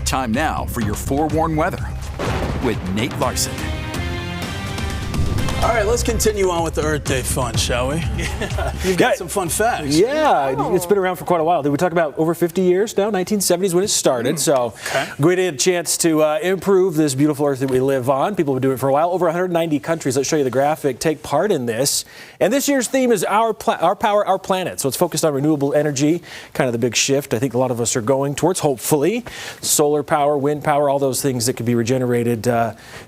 Time now for your forewarned weather with Nate Larson. All right, let's continue on with the Earth Day fun, shall we? Yeah. You've got some fun facts. Yeah, It's been around for quite a while. Did we talk about over 50 years now? 1970s when it started. So we had a chance to improve this beautiful Earth that we live on. People have been doing it for a while. Over 190 countries, let's show you the graphic, take part in this. And this year's theme is our power, our planet. So it's focused on renewable energy, kind of the big shift I think a lot of us are going towards, hopefully. Solar power, wind power, all those things that could be regenerated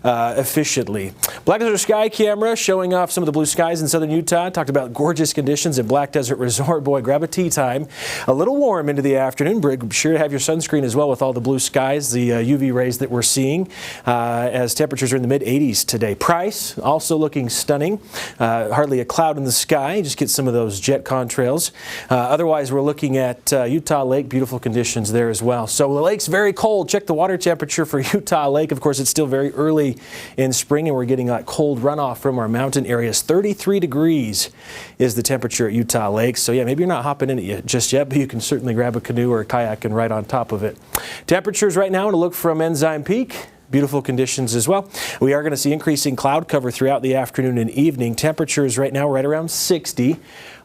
efficiently. Black Desert Sky Camera showing off some of the blue skies in southern Utah. Talked about gorgeous conditions at Black Desert Resort. Boy, grab a tea time. A little warm into the afternoon. Be sure to have your sunscreen as well with all the blue skies, the UV rays that we're seeing as temperatures are in the mid-80s today. Price also looking stunning. Hardly a cloud in the sky. Just get some of those jet contrails. Otherwise, we're looking at Utah Lake. Beautiful conditions there as well. So the lake's very cold. Check the water temperature for Utah Lake. Of course, it's still very early in spring and we're getting cold runoff from our mountain areas. 33 degrees is the temperature at Utah Lake. So yeah, maybe you're not hopping in it just yet, but you can certainly grab a canoe or a kayak and ride on top of it. Temperatures right now to look from Enzyme Peak. Beautiful conditions as well. We are going to see increasing cloud cover throughout the afternoon and evening. Temperatures right now right around 60.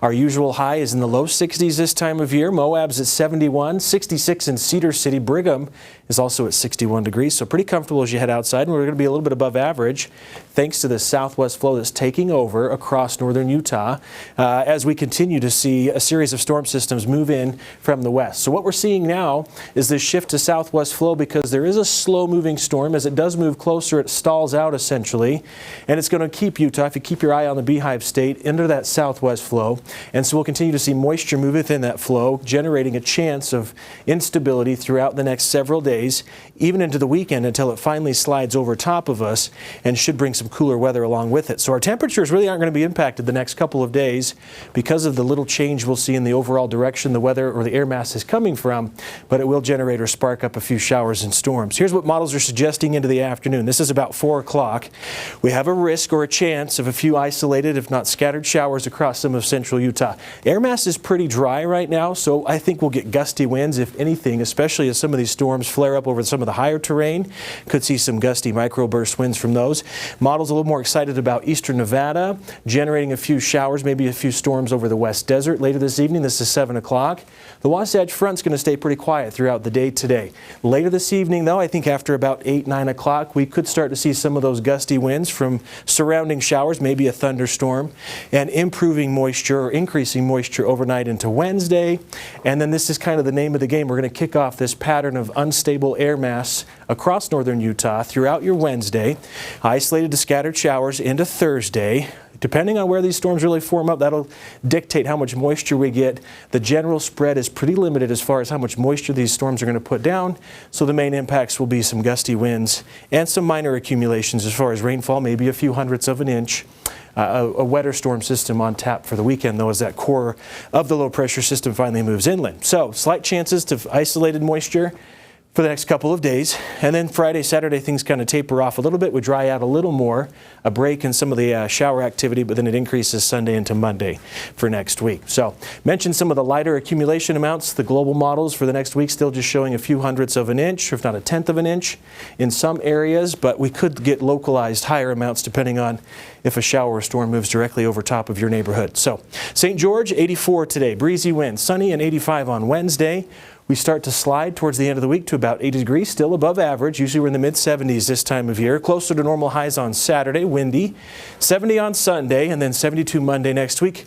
Our usual high is in the low 60s this time of year. Moab's at 71, 66 in Cedar City. Brigham is also at 61 degrees, so pretty comfortable as you head outside. And we're going to be a little bit above average thanks to the southwest flow that's taking over across northern Utah as we continue to see a series of storm systems move in from the west. So what we're seeing now is this shift to southwest flow because there is a slow-moving storm. As it does move closer, it stalls out essentially, and it's going to keep Utah, if you keep your eye on the Beehive State, into that southwest flow. And so we'll continue to see moisture move within that flow, generating a chance of instability throughout the next several days, even into the weekend until it finally slides over top of us and should bring some cooler weather along with it. So our temperatures really aren't going to be impacted the next couple of days because of the little change we'll see in the overall direction the weather or the air mass is coming from, but it will generate or spark up a few showers and storms. Here's what models are suggesting into the afternoon. This is about 4 o'clock. We have a risk or a chance of a few isolated, if not scattered, showers across some of central Utah. Air mass is pretty dry right now, so I think we'll get gusty winds, if anything, especially as some of these storms flare up over some of the higher terrain. Could see some gusty microburst winds from those. Models a little more excited about eastern Nevada, generating a few showers, maybe a few storms over the West Desert later this evening. This is 7 o'clock. The Wasatch Front's going to stay pretty quiet throughout the day today. Later this evening, though, I think after about 8, 9 o'clock, we could start to see some of those gusty winds from surrounding showers, maybe a thunderstorm, and improving moisture or increasing moisture overnight into Wednesday. And then this is kind of the name of the game. We're going to kick off this pattern of unstable air mass across northern Utah throughout your Wednesday, isolated to scattered showers into Thursday. Depending on where these storms really form up, that'll dictate how much moisture we get. The general spread is pretty limited as far as how much moisture these storms are going to put down. So the main impacts will be some gusty winds and some minor accumulations as far as rainfall, maybe a few hundredths of an inch. A wetter storm system on tap for the weekend, though, as that core of the low pressure system finally moves inland. So slight chances to isolated moisture for the next couple of days. And then Friday, Saturday, things kind of taper off a little bit. We dry out a little more, a break in some of the shower activity, but then it increases Sunday into Monday for next week. So mentioned some of the lighter accumulation amounts. The global models for the next week still just showing a few hundredths of an inch, or if not a tenth of an inch in some areas, but we could get localized higher amounts depending on if a shower or storm moves directly over top of your neighborhood. So St. George, 84 today, breezy winds, sunny and 85 on Wednesday. We start to slide towards the end of the week to about 80 degrees, still above average. Usually we're in the mid-70s this time of year. Closer to normal highs on Saturday, windy. 70 on Sunday, and then 72 Monday next week.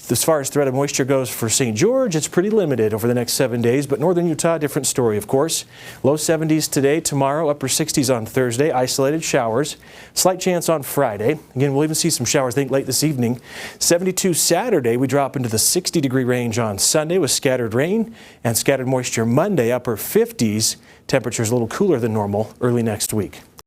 As far as threat of moisture goes for St. George, it's pretty limited over the next 7 days, but northern Utah, different story, of course. Low 70s today, tomorrow, upper 60s on Thursday, isolated showers. Slight chance on Friday. Again, we'll even see some showers, I think, late this evening. 72 Saturday, we drop into the 60-degree range on Sunday with scattered rain and scattered moisture Monday, upper 50s. Temperatures a little cooler than normal early next week.